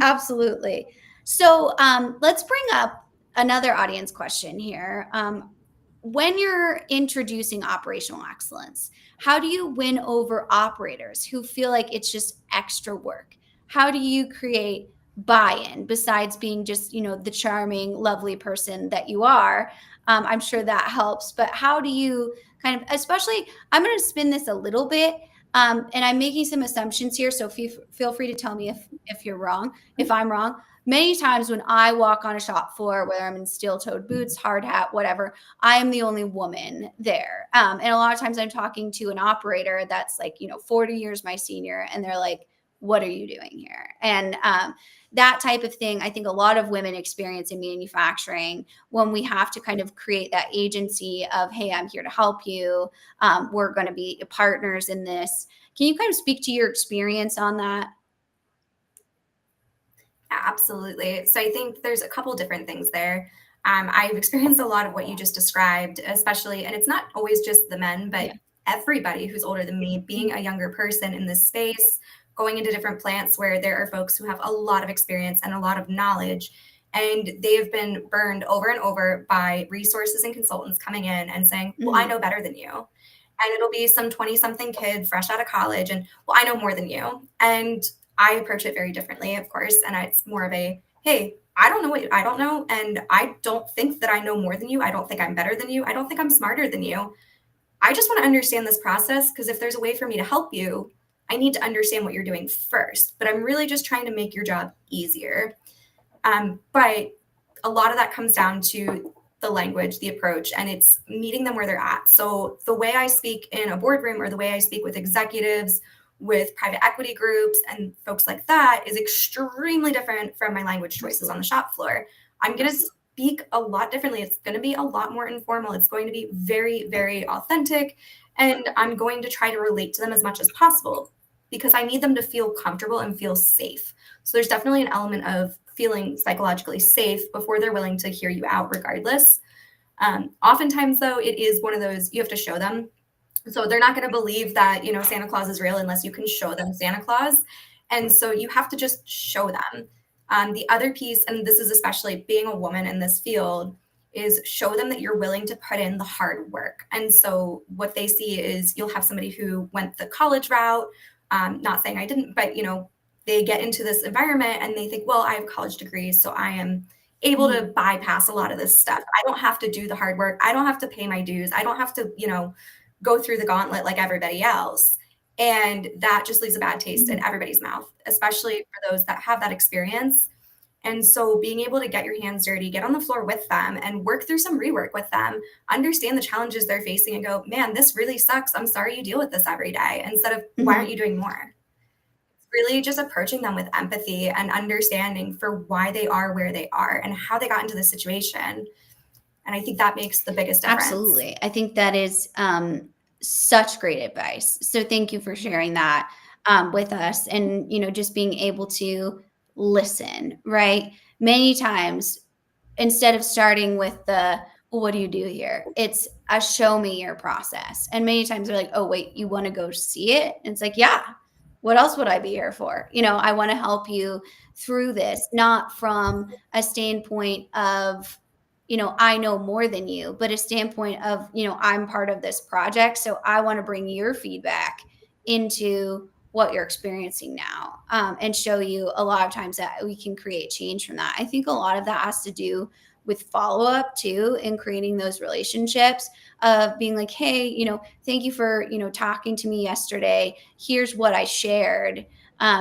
absolutely. So let's bring up another audience question here. When you're introducing operational excellence, how do you win over operators who feel like it's just extra work? How do you create buy-in besides being just, the charming, lovely person that you are? I'm sure that helps, but how do you kind of, especially, I'm going to spin this a little bit, and I'm making some assumptions here, so feel free to tell me if you're wrong, if I'm wrong. Many times when I walk on a shop floor, whether I'm in steel-toed boots, hard hat, whatever, I am the only woman there. And a lot of times I'm talking to an operator that's like, 40 years my senior, and they're like, what are you doing here? And that type of thing, I think a lot of women experience in manufacturing when we have to kind of create that agency of, hey, I'm here to help you. We're going to be partners in this. Can you kind of speak to your experience on that? Absolutely. So I think there's a couple different things there. I've experienced a lot of what you just described, especially, and it's not always just the men, but everybody who's older than me, being a younger person in this space, going into different plants where there are folks who have a lot of experience and a lot of knowledge, and they have been burned over and over by resources and consultants coming in and saying, well, I know better than you. And it'll be some 20-something kid fresh out of college and, well, I know more than you. And I approach it very differently, of course. And it's more of a, hey, I don't know what I don't know. And I don't think that I know more than you. I don't think I'm better than you. I don't think I'm smarter than you. I just want to understand this process, because if there's a way for me to help you, I need to understand what you're doing first. But I'm really just trying to make your job easier. But a lot of that comes down to the language, the approach, and it's meeting them where they're at. So the way I speak in a boardroom or the way I speak with executives, with private equity groups and folks like that is extremely different from my language choices on the shop floor. I'm going to speak a lot differently. It's going to be a lot more informal. It's going to be very, very authentic. And I'm going to try to relate to them as much as possible because I need them to feel comfortable and feel safe. So there's definitely an element of feeling psychologically safe before they're willing to hear you out regardless. Oftentimes, though, it is one of those you have to show them. So they're not going to believe that, Santa Claus is real unless you can show them Santa Claus. And so you have to just show them. The other piece, and this is especially being a woman in this field, is show them that you're willing to put in the hard work. And so what they see is you'll have somebody who went the college route, not saying I didn't, but they get into this environment and they think, well, I have college degrees, so I am able to bypass a lot of this stuff. I don't have to do the hard work. I don't have to pay my dues. I don't have to, go through the gauntlet like everybody else. And that just leaves a bad taste in everybody's mouth, especially for those that have that experience. And so being able to get your hands dirty, get on the floor with them and work through some rework with them, understand the challenges they're facing and go, man, this really sucks. I'm sorry you deal with this every day. Instead of, why aren't you doing more? It's really just approaching them with empathy and understanding for why they are where they are and how they got into this situation. And I think that makes the biggest difference. Absolutely. I think that is such great advice. So thank you for sharing that with us, and, just being able to listen, right? Many times, instead of starting with well, what do you do here? It's a show me your process. And many times they're like, oh, wait, you want to go see it? And it's like, yeah, what else would I be here for? I want to help you through this, not from a standpoint of, I know more than you, but a standpoint of, I'm part of this project. So I want to bring your feedback into what you're experiencing now, and show you a lot of times that we can create change from that. I think a lot of that has to do with follow-up too, in creating those relationships of being like, hey, thank you for, talking to me yesterday. Here's what I shared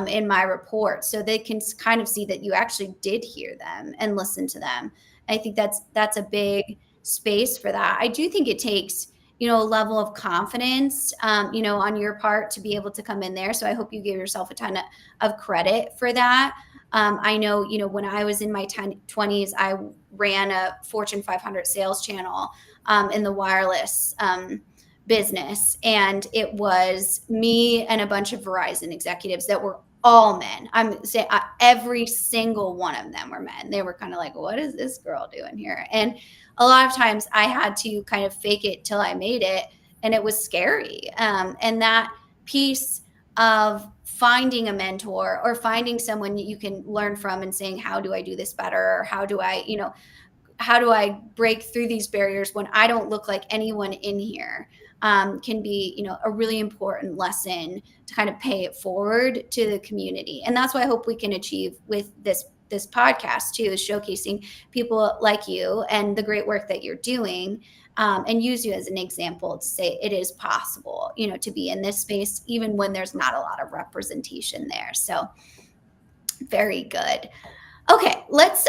in my report. So they can kind of see that you actually did hear them and listen to them. I think that's a big space for that. I do think it takes, a level of confidence, on your part to be able to come in there. So I hope you give yourself a ton of credit for that. I know, when I was in my 20s, I ran a Fortune 500 sales channel in the wireless business. And it was me and a bunch of Verizon executives that were all men. I'm saying every single one of them were men. They were kind of like, what is this girl doing here? And a lot of times I had to kind of fake it till I made it. And it was scary. And that piece of finding a mentor or finding someone you can learn from and saying, how do I do this better? Or how do I break through these barriers when I don't look like anyone in here, can be, a really important lesson to kind of pay it forward to the community. And that's what I hope we can achieve with this podcast too, is showcasing people like you and the great work that you're doing, and use you as an example to say it is possible, to be in this space, even when there's not a lot of representation there. So very good. Okay. Let's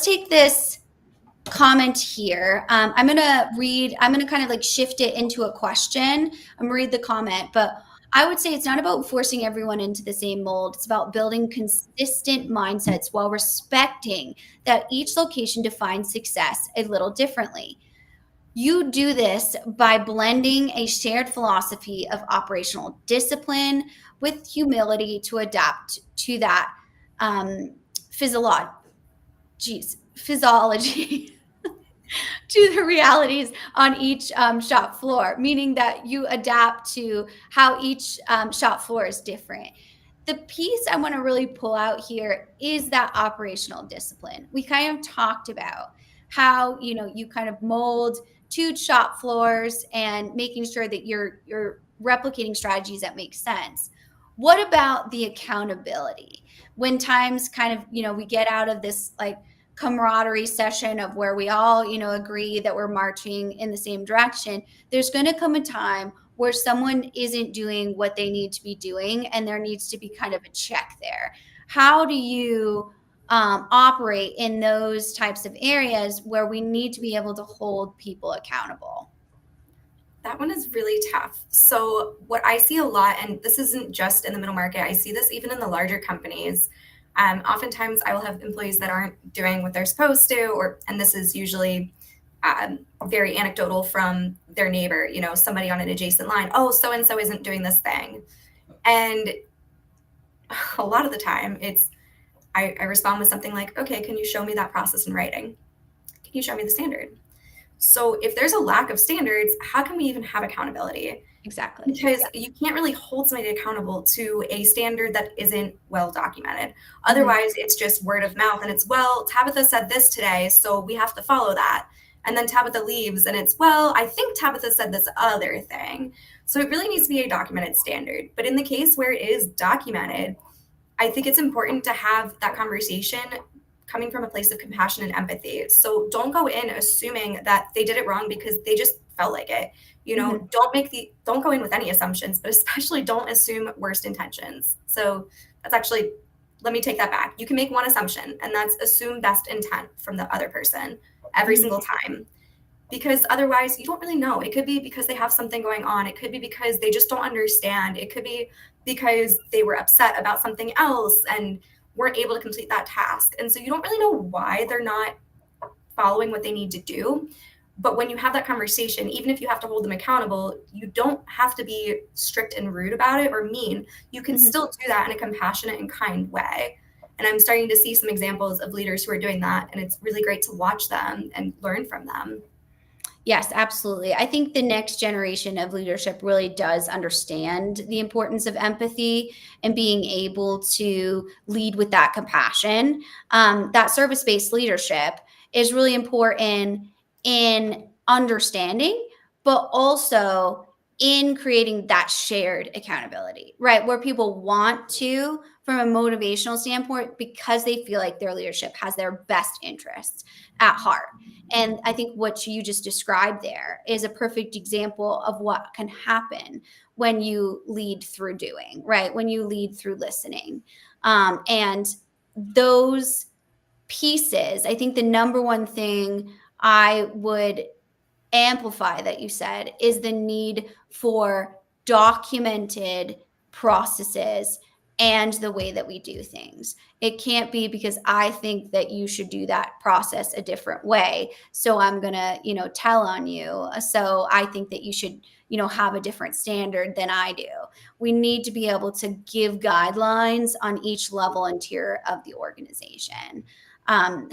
take this comment here. I'm going to kind of like shift it into a question. I'm going to read the comment, but I would say it's not about forcing everyone into the same mold. It's about building consistent mindsets while respecting that each location defines success a little differently. You do this by blending a shared philosophy of operational discipline with humility to adapt to that physiology to the realities on each shop floor, meaning that you adapt to how each shop floor is different. The piece I want to really pull out here is that operational discipline. We kind of talked about how, you kind of mold two shop floors and making sure that you're replicating strategies that make sense. What about the accountability? When times kind of, we get out of this like camaraderie session of where we all, agree that we're marching in the same direction, there's going to come a time where someone isn't doing what they need to be doing, and there needs to be kind of a check there. How do you operate in those types of areas where we need to be able to hold people accountable? That one is really tough. So what I see a lot, and this isn't just in the middle market, I see this even in the larger companies. Oftentimes I will have employees that aren't doing what they're supposed to, and this is usually very anecdotal from their neighbor, somebody on an adjacent line. Oh, so-and-so isn't doing this thing. And a lot of the time I respond with something like, okay, can you show me that process in writing? Can you show me the standard? So if there's a lack of standards, how can we even have accountability? Exactly. because Yeah. you can't really hold somebody accountable to a standard that isn't well documented. Mhm. Otherwise, it's just word of mouth and it's, well, Tabitha said this today, so we have to follow that. And then Tabitha leaves and it's, well, I think Tabitha said this other thing. So it really needs to be a documented standard. But in the case where it is documented, I think it's important to have that conversation coming from a place of compassion and empathy. So don't go in assuming that they did it wrong because they just felt like it. You know, Mhm. don't go in with any assumptions, but especially don't assume worst intentions. So that's actually, let me take that back. You can make one assumption, and that's assume best intent from the other person every Mhm. single time, because otherwise you don't really know. It could be because they have something going on. It could be because they just don't understand. It could be because they were upset about something else and weren't able to complete that task. And so you don't really know why they're not following what they need to do. But when you have that conversation, even if you have to hold them accountable, you don't have to be strict and rude about it or mean. You can Mhm. still do that in a compassionate and kind way. And I'm starting to see some examples of leaders who are doing that. And it's really great to watch them and learn from them. Yes, absolutely. I think the next generation of leadership really does understand the importance of empathy and being able to lead with that compassion. That service based leadership is really important in understanding, but also in creating that shared accountability, right? Where people want to, from a motivational standpoint, because they feel like their leadership has their best interests at heart. And I think what you just described there is a perfect example of what can happen when you lead through doing, right? When you lead through listening. And those pieces, I think the number one thing I would amplify that you said is the need for documented processes and the way that we do things. It can't be because I think that you should do that process a different way. So I'm going to, tell on you. So I think that you should, have a different standard than I do. We need to be able to give guidelines on each level and tier of the organization.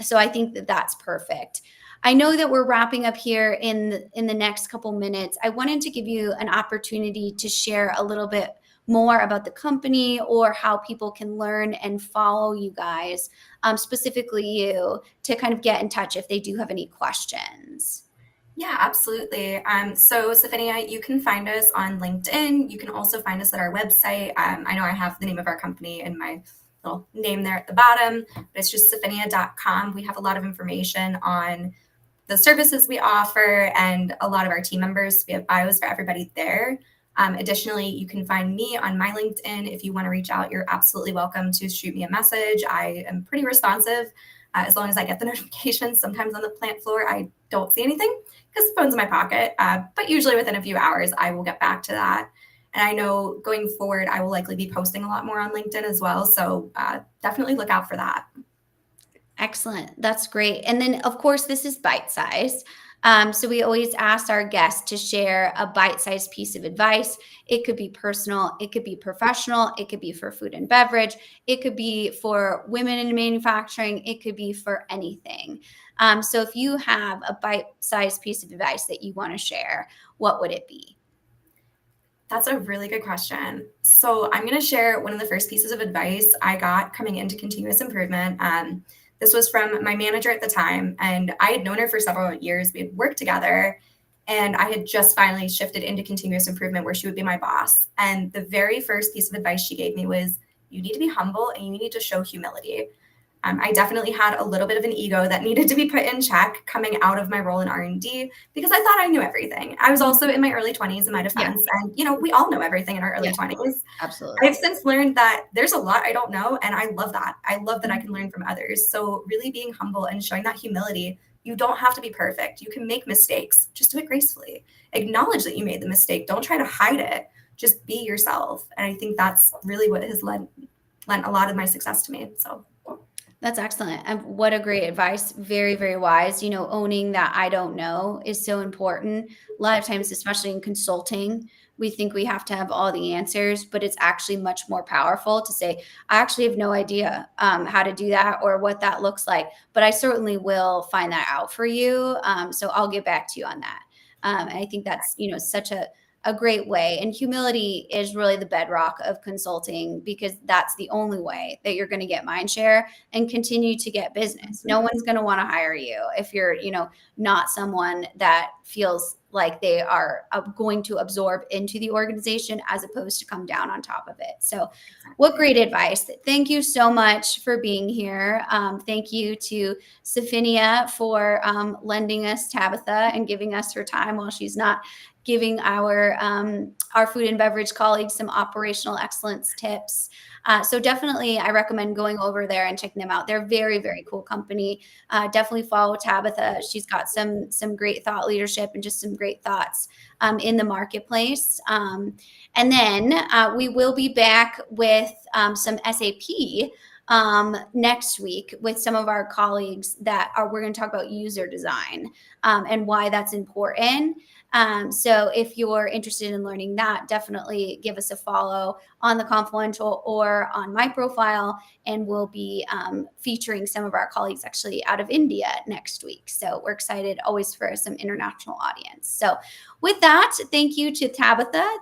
So I think that that's perfect. I know that we're wrapping up here in the next couple minutes. I wanted to give you an opportunity to share a little bit more about the company or how people can learn and follow you guys, specifically you, to kind of get in touch if they do have any questions. Yeah, absolutely. So Saphineia, you can find us on LinkedIn. You can also find us at our website. I know I have the name of our company in my little name there at the bottom, but it's just saphineia.com. We have a lot of information on the services we offer and a lot of our team members. We have bios for everybody there. Additionally, you can find me on my LinkedIn. If you want to reach out, you're absolutely welcome to shoot me a message. I am pretty responsive as long as I get the notifications. Sometimes on the plant floor, I don't see anything because the phone's in my pocket. But usually within a few hours, I will get back to that. And I know going forward, I will likely be posting a lot more on LinkedIn as well. So definitely look out for that. Excellent. That's great. And then, of course, this is bite sized. So we always ask our guests to share a bite sized piece of advice. It could be personal, it could be professional, it could be for food and beverage, it could be for women in manufacturing, it could be for anything. So if you have a bite sized piece of advice that you want to share, what would it be? That's a really good question. So I'm going to share one of the first pieces of advice I got coming into continuous improvement. This was from my manager at the time, and I had known her for several years. We had worked together, and I had just finally shifted into continuous improvement where she would be my boss. And the very first piece of advice she gave me was, you need to be humble and you need to show humility. I definitely had a little bit of an ego that needed to be put in check coming out of my role in R&D because I thought I knew everything. I was Mhm. also in my early 20s in my Yeah, defense, and we all know everything in our early yeah, 20s. absolutely. I've since learned that there's a lot I don't know, and I love that. I love that I Mhm. can learn from others. So really being humble and showing that humility. You don't have to be perfect. You can make mistakes. Just do it gracefully. Acknowledge that you made the mistake. Don't try to hide it. Just be yourself. And I think that's really what has lent a lot of my success to me. So That's excellent. And what a great advice. Very, very wise. Owning that I don't know is so important. A lot of times, especially in consulting, we think we have to have all the answers, but it's actually much more powerful to say, I actually have no idea how to do that or what that looks like, but I certainly will find that out for you. So I'll get back to you on that. And I think that's, such a a great way. And humility is really the bedrock of consulting, because that's the only way that you're going to get mind share and continue to get business. No one's going to want to hire you if you're, not someone that feels like they are going to absorb into the organization as opposed to come down on top of it. So what great advice. Thank you so much for being here. Thank you to Saphineia for lending us Tabitha and giving us her time while she's not giving our food and beverage colleagues some operational excellence tips. So definitely, I recommend going over there and checking them out. They're very, very cool company. Definitely follow Tabitha. She's got some great thought leadership and just some great thoughts in the marketplace. And then we will be back with some SAP next week with some of our colleagues we're going to talk about user design and why that's important. So if you're interested in learning that, definitely give us a follow on the Confluential or on my profile, and we'll be featuring some of our colleagues actually out of India next week. So we're excited always for some international audience. So with that, thank you to Tabitha.